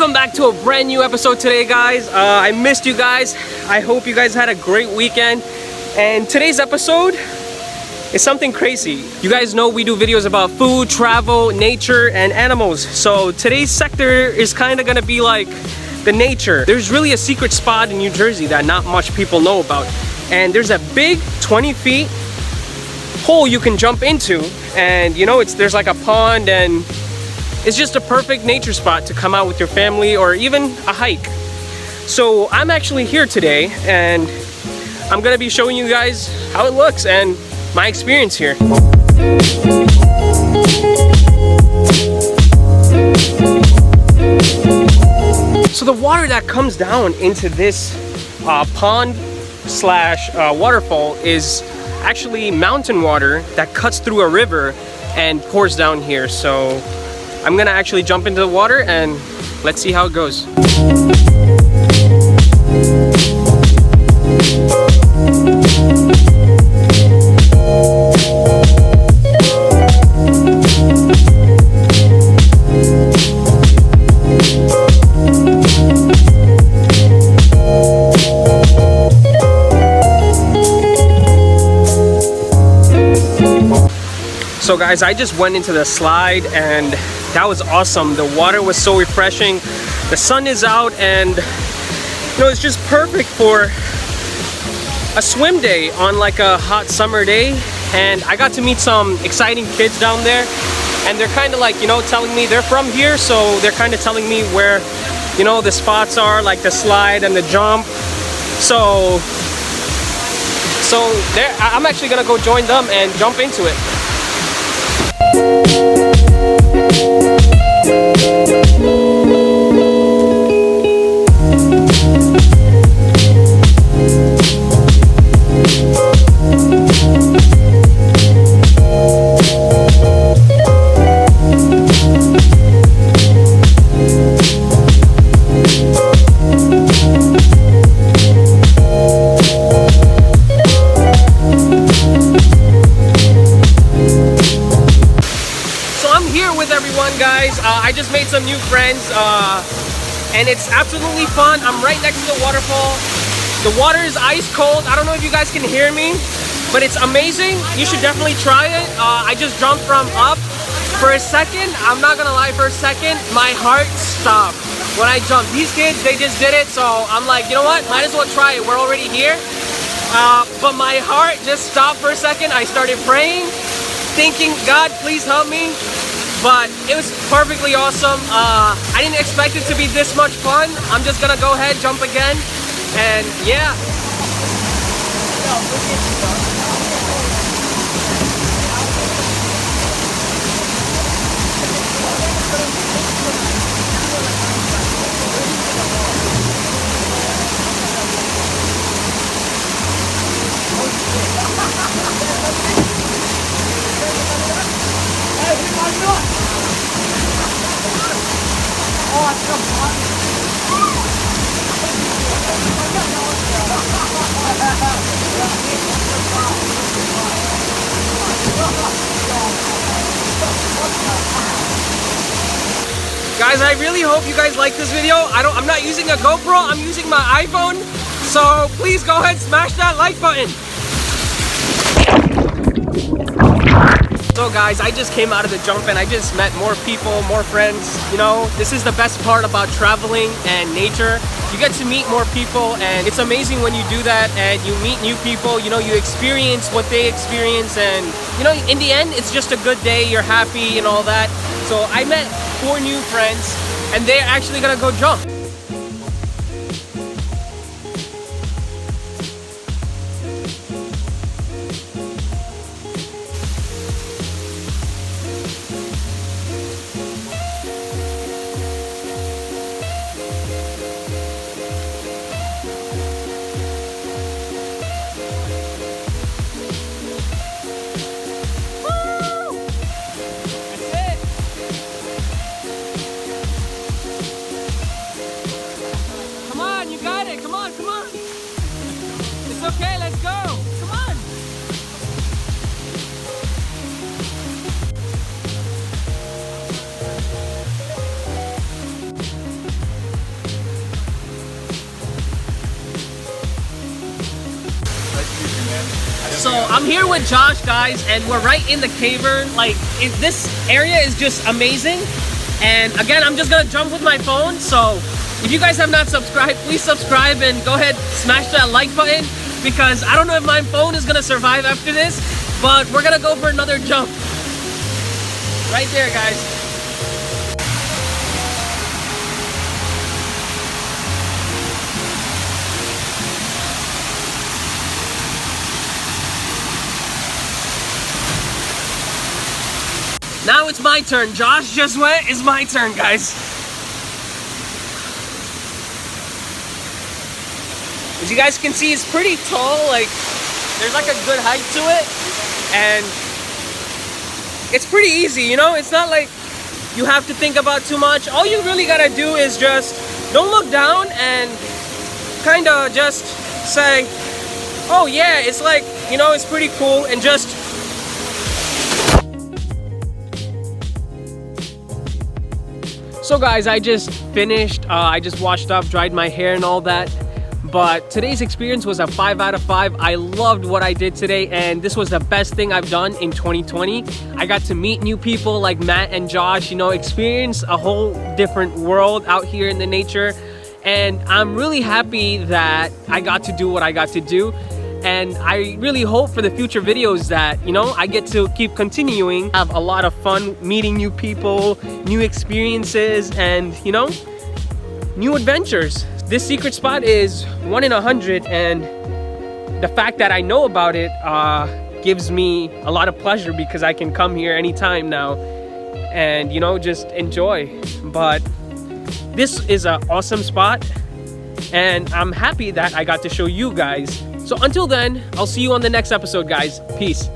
Welcome back to a brand new episode today, guys. I missed you guys. I hope you guys had a great weekend. And today's episode is something crazy. You guys know we do videos about food, travel, nature, and animals. So today's sector is kind of gonna be like the nature. There's really a secret spot in New Jersey that not much people know about. And there's a big 20 feet hole you can jump into. And you know, there's like a pond, and it's just a perfect nature spot to come out with your family or even a hike. So I'm actually here today and I'm gonna be showing you guys how it looks and my experience here. So the water that comes down into this pond slash waterfall is actually mountain water that cuts through a river and pours down here. So I'm gonna actually jump into the water and let's see how it goes. So guys, I just went into the slide and that was awesome. The water was so refreshing. The sun is out and you know, it's just perfect for a swim day on like a hot summer day. And I got to meet some exciting kids down there, and they're kind of like, you know, telling me they're from here, so they're kind of telling me where, you know, the spots are, like the slide and the jump. So I'm actually gonna go join them and jump into it. Guys, I just made some new friends and it's absolutely fun. I'm right next to the waterfall. The water is ice cold. I don't know if you guys can hear me, but it's amazing. You should definitely try it. I just jumped from up. For a second, I'm not gonna lie, for a second my heart stopped when I jumped. These kids, they just did it, so I'm like, you know what, might as well try it. We're already here. But my heart just stopped for a second. I started praying, thinking, God, please help me. But it was perfectly awesome. I didn't expect it to be this much fun. I'm just gonna go ahead, jump again, and yeah. Guys, I really hope you guys like this video. I'm not using a GoPro, I'm using my iPhone. So please go ahead, smash that like button. So guys, I just came out of the jump and I just met more people, more friends. You know, this is the best part about traveling and nature. You get to meet more people, and it's amazing when you do that and you meet new people. You know, you experience what they experience, and you know, in the end, it's just a good day. You're happy and all that. So I met 4 new friends and they're actually gonna go jump. I'm here with Josh, guys, and we're right in the cavern. Like, this area is just amazing. And again, I'm just gonna jump with my phone. So if you guys have not subscribed, please subscribe and go ahead, smash that like button, because I don't know if my phone is gonna survive after this, but we're gonna go for another jump. Right there, guys. Now it's my turn. Josh just went. It's my turn, guys. As you guys can see, it's pretty tall. Like, there's like a good height to it. And it's pretty easy, you know? It's not like you have to think about too much. All you really gotta do is just don't look down and kind of just say, oh yeah, it's like, you know, it's pretty cool, and just so guys, I just finished, I just washed up, dried my hair and all that. But today's experience was a 5 out of 5. I loved what I did today, and this was the best thing I've done in 2020. I got to meet new people like Matt and Josh, you know, experience a whole different world out here in the nature. And I'm really happy that I got to do what I got to do. And I really hope for the future videos that, you know, I get to keep continuing, have a lot of fun meeting new people, new experiences, and, you know, new adventures. This secret spot is 1 in 100, and the fact that I know about it gives me a lot of pleasure, because I can come here anytime now and, you know, just enjoy. But this is an awesome spot, and I'm happy that I got to show you guys. So until then, I'll see you on the next episode, guys. Peace.